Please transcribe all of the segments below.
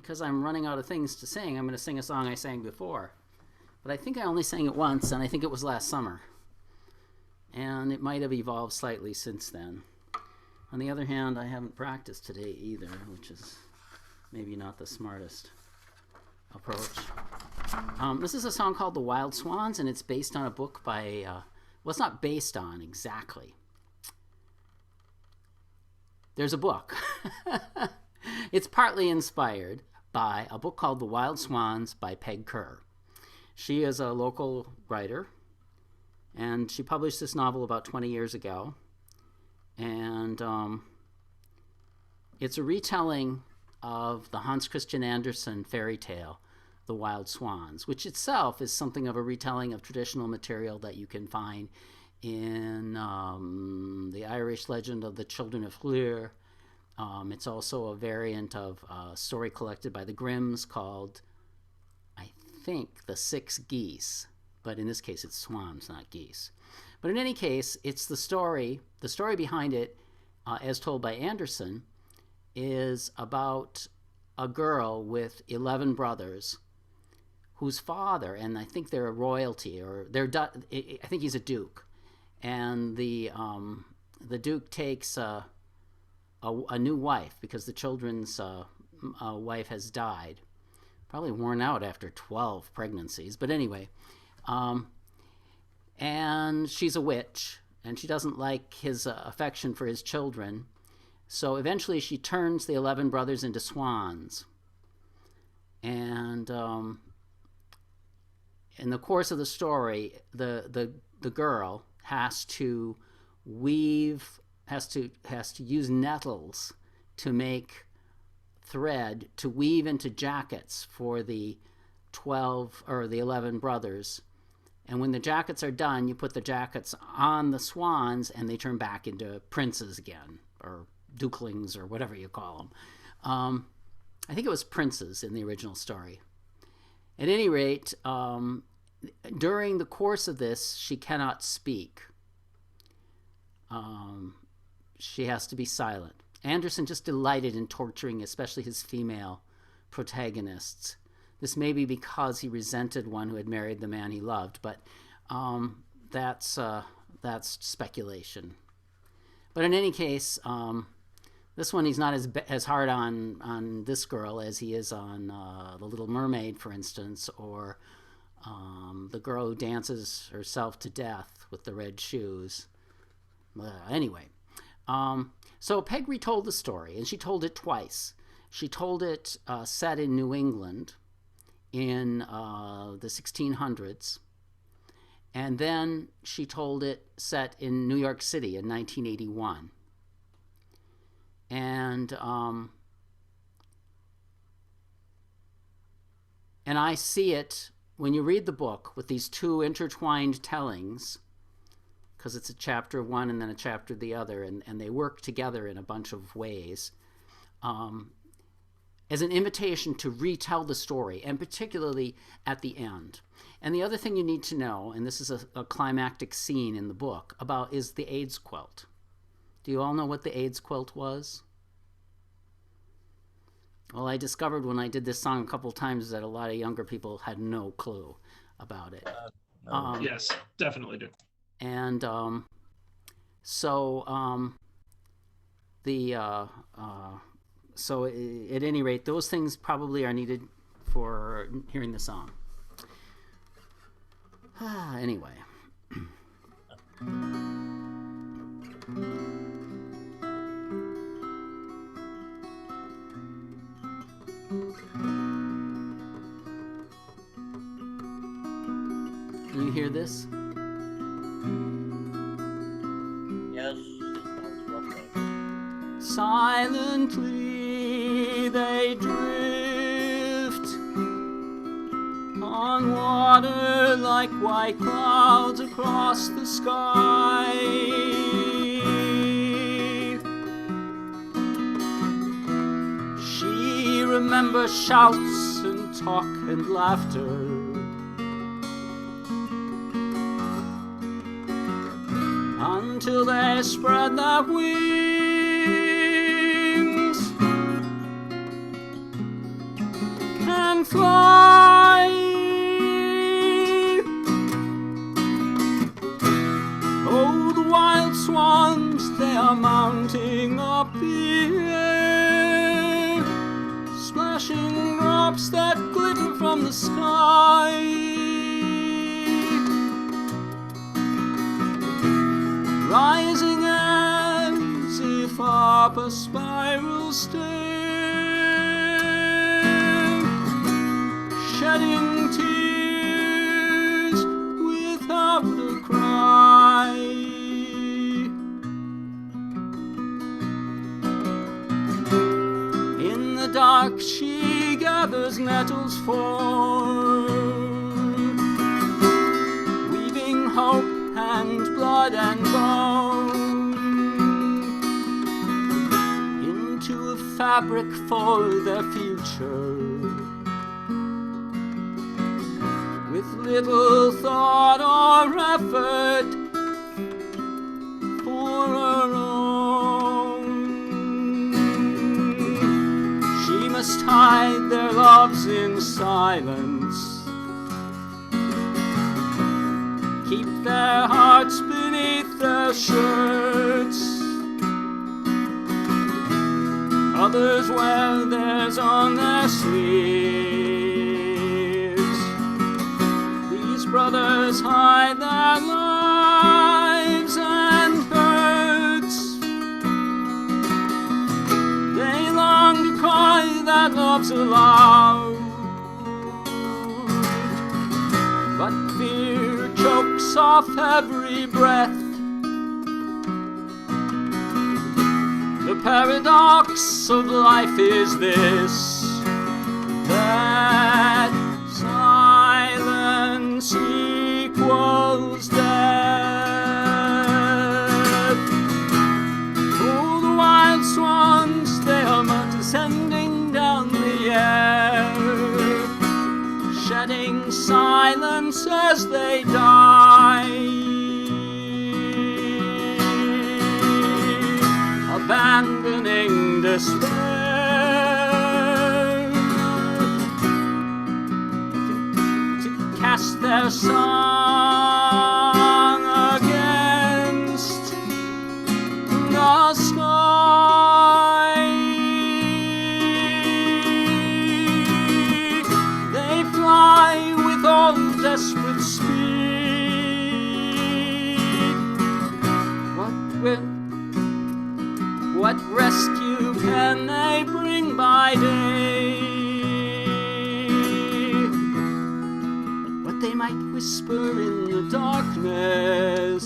because I'm running out of things to sing, I'm going to sing a song I sang before. But I think I only sang it once, and I think it was last summer. And it might have evolved slightly since then. On the other hand, I haven't practiced today either, which is maybe not the smartest approach. This is a song called The Wild Swans, and it's based on a book by, well, it's not based on exactly. There's a book. It's partly inspired by a book called The Wild Swans by Peg Kerr. She is a local writer, and she published this novel about 20 years ago. And it's a retelling of the Hans Christian Andersen fairy tale, The Wild Swans, which itself is something of a retelling of traditional material that you can find in the Irish legend of the Children of Llŷr. It's also a variant of a story collected by the Grimms called, I think, The Six Geese. But in this case, it's swans, not geese. But in any case, it's the story behind it, as told by Andersen, is about a girl with 11 brothers whose father, and I think they're a royalty, or I think he's a duke, and the duke takes a new wife because the children's wife has died, probably worn out after 12 pregnancies, but anyway, and she's a witch, and she doesn't like his affection for his children. So eventually she turns the 11 brothers into swans. And in the course of the story, the girl has to use nettles to make thread to weave into jackets for the 11 brothers. And when the jackets are done, you put the jackets on the swans and they turn back into princes again, or dukelings, or whatever you call them. I think it was princes in the original story. At any rate, during the course of this, she cannot speak. She has to be silent. Andersen just delighted in torturing especially his female protagonists. This may be because he resented one who had married the man he loved, but that's speculation. But in any case, this one, he's not as hard on this girl as he is on The Little Mermaid, for instance, or the girl who dances herself to death with the red shoes. Anyway, so Peg retold the story, and she told it twice. She told it set in New England in the 1600s, and then she told it set in New York City in 1981. And I see it when you read the book with these two intertwined tellings, because it's a chapter of one and then a chapter of the other, and they work together in a bunch of ways, as an invitation to retell the story, and particularly at the end. And the other thing you need to know, and this is a climactic scene in the book, is the AIDS quilt. Do you all know what the AIDS quilt was? Well, I discovered when I did this song a couple times that a lot of younger people had no clue about it. Yes, definitely do. And so at any rate, those things probably are needed for hearing the song. Anyway. Can you hear this? Yes, sounds lovely. Silently they drift on water like white clouds across the sky. She remembers shouts and talk and laughter, until they spread their wings and fly. Oh, the wild swans, they are mounting up the air, splashing drops that glitter from the sky. Rising as if up a spiral stair, shedding tears without a cry. In the dark she gathers nettles for, weaving hope and blood and bone into a fabric for their future, with little thought or effort for her own. She must hide their loves in silence, keep their hearts beneath their shirts. Others wear theirs on their sleeves. These brothers hide their lives and hurts. They long to cry that love's allowed, but fear chokes off every breath. The paradox of life is this, that silence equals death. Oh, the wild swans, they are descending down the air, shedding silence as they die, abandoning despair to cast their song against the sky. They fly with all desperate speed. What rescue can they bring by day? What they might whisper in the darkness.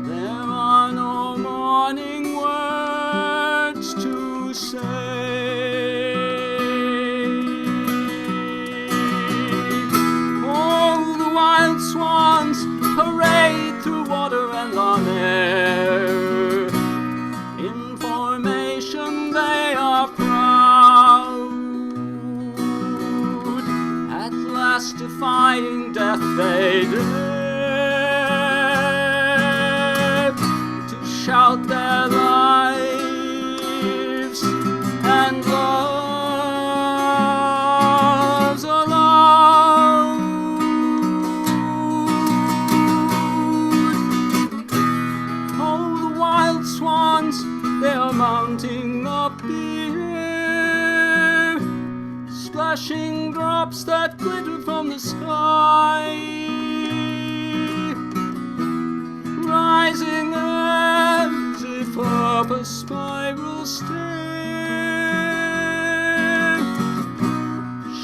There are no morning words to say. Oh, the wild swans parade through water and on air. They are proud, at last defying death they dare to shout their lives and loves aloud. Oh, the wild swans, they are mounting up the air, splashing drops that glitter from the sky, rising as if up a spiral stair,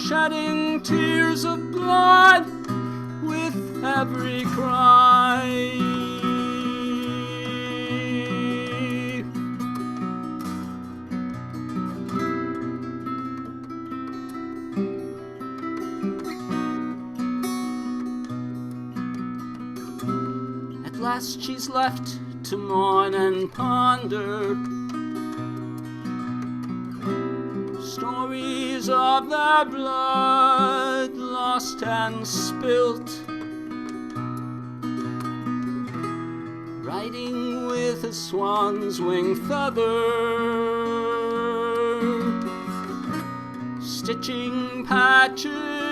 shedding tears of blood with every cry. At last she's left to mourn and ponder stories of their blood lost and spilt, riding with a swan's wing feather, stitching patches